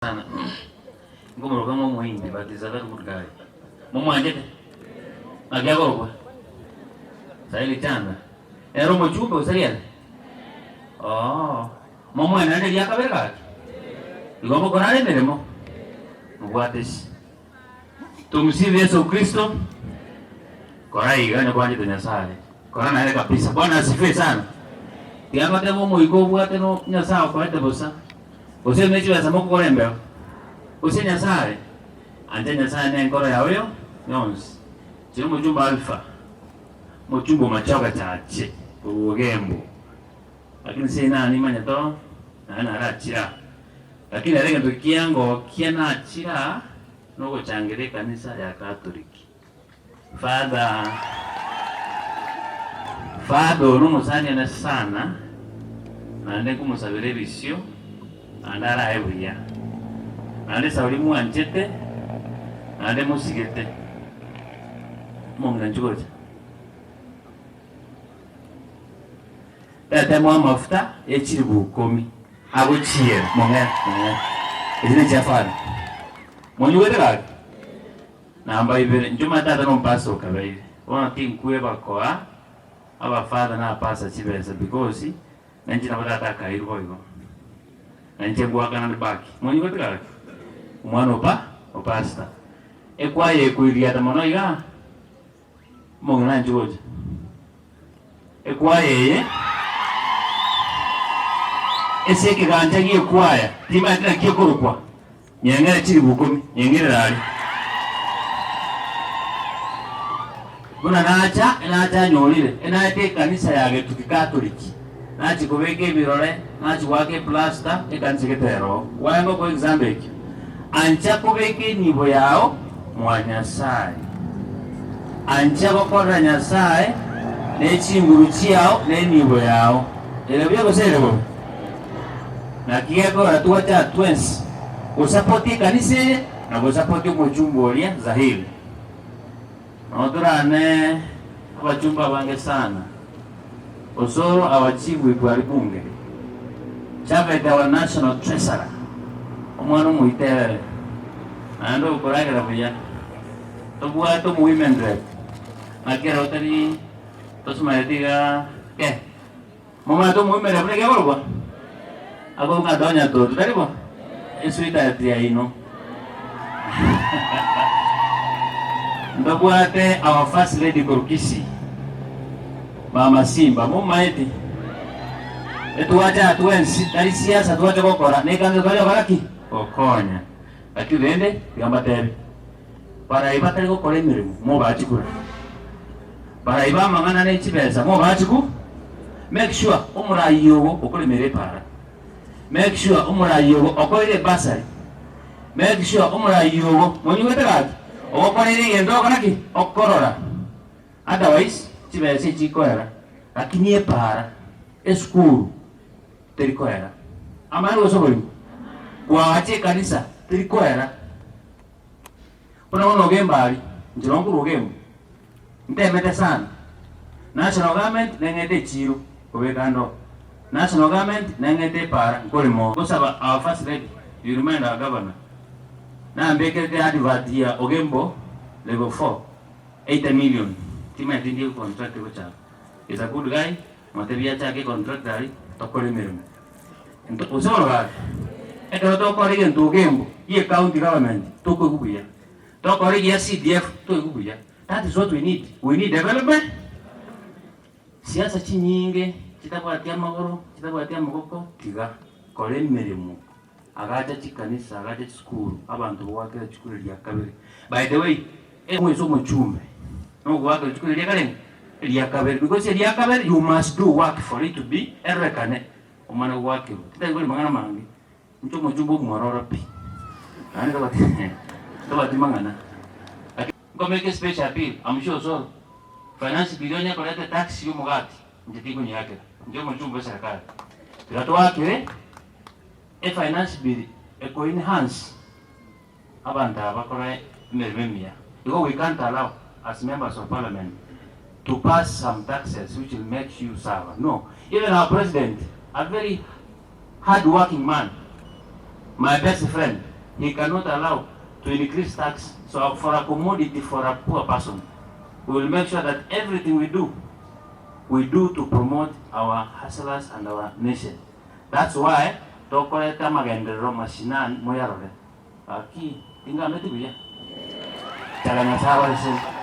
sana. Ngomoro kama muhindi batiza kali mudgai. Mumu anjete. Agia gorwa. Saili chanda. Ero mochumbe usalia. Oh. Mumu anande dia kabera. Igomo konale meremo. Mugwateshi. Tumsifu Yesu Kristo. Korai gani kwa ajili ya sala. Kora na ile kabisa. Bwana asifiwe sana. Tiama temo muiko bwate no nyasa kwa ite bosa. Ose mechi wa samoko kolembe. Ose nyasare. Ante nyasare ne ngoro yawe yo. Yons. Chiro mujumba alfa. Mujumbo machoka chache. Ugembo. Lakini sina ni manya to na arachira. Lakini alega tukiango kiana achira no changere kanisa ya Katoliki. Fado no musanya na sana. Ande kumusabire bisyo. Andara ebuya. Ande sauri mu anchete. Ande musigete. Mungu njugoje. Tata mwa mafuta echiri bukomi. Abuchiye monga. Izine chafana. Monyuwete kaki. Namba ibere njuma tata no paso kabaye. Ona tinkwe bakoa. Aba father na pasa chibesa because nanjina batata kairwa igo. Nanche guagana ni baki. Mwenye kote kaki. Umwana opasta. Ekwaye kuiria tamono iga. Mungu nanchi wote. Ekwaye ese kiganja giye kwaya. Tima tina kiye kurukwa. Nyengere chiri bukumi. Nyengere rali. Kuna naacha nyolile. Enaete kanisa yage tukikatoliki. Nachi kubeke birole, nachi wake plaster, ekansi ketero. Waengo kwa example iki. Ancha kubeke nibo yao, mwanyasai. Ancha kukora nyasai, nechi mguruchi yao, ne nibo yao. Elebia kusele kwa. Na kieko ratuwa cha twins. Usapoti kanise, na usapoti mchumbo olia zahili. Naoturane, wachumba wange sana. Osoro awachibu kwa bunge. Chavete wa national treasurer. Omwana muitere. Ando ukorage rabia. Tobua to women rep. Akira otari tosuma yadiga ke. Mama to women rep ke borwa. Ako ka donya to, tari bo. Esuita yatia ino. Ndabuate our first lady Korkisi. Mama Simba, mama eti. Etuacha atwensi, tari siasa tuacha kokora. Nekanze kale baraki. Okonya. Ati vende, yamba tebe. Para ibata ko kore mirimu, mo bachikura. Para iba mangana ne chibesa, mo bachiku. Make sure umura yogo okole mere para. Make sure umura yogo okole basari. Make sure umura yogo monyu weteraki. Okole ni endo kanaki okorora. Otherwise chibese chikoera lakini para eskuru terikoera amani wasoboli waache kanisa terikoera kuna ono gembali njirongo rogembo ntemete sana national government nengete chiro kobekando national government nengete para kolimo kusaba our first lady you remind our governor na mbekete advertia ogembo level 4 80 million. Tima tindi contract kocha. Is a good guy. Materia chake contract dari tokole merum. Ento usoro ga. Eka to kore gen to gembo. Ye county government to ko kubuya. To kore ye CDF to kubuya. That is what we need. We need development. Siasa chinyinge chitabatia magoro, chitabatia magoko tiga kore merum. Agacha chikanisa, agacha school, abantu bwakira chikuru lya kabiri. By the way, mweso mochumbe. No work because you must do work for it to be a reckoner. Omana work. Today we mangana mangi. Mchumo jumbo mwarora pi. Ani kabati mangana. Go make a special appeal. I'm sure so. Finance billion collect tax you mugati. Njitigo nyake. Njomo jumbo serikali. Tatu wake e finance bill e ko enhance abanta bakora meremia. Because we can't allow as members of parliament to pass some taxes which will make you sour. No. Even our president, a very hard-working man, my best friend, He cannot allow to increase tax. So for a commodity for a poor person, we will make sure that everything we do to promote our hustlers and our nation. That's why tokoleta magendeleo mashinani moyarole. Aki tinga meti kuya. Chaganya sawa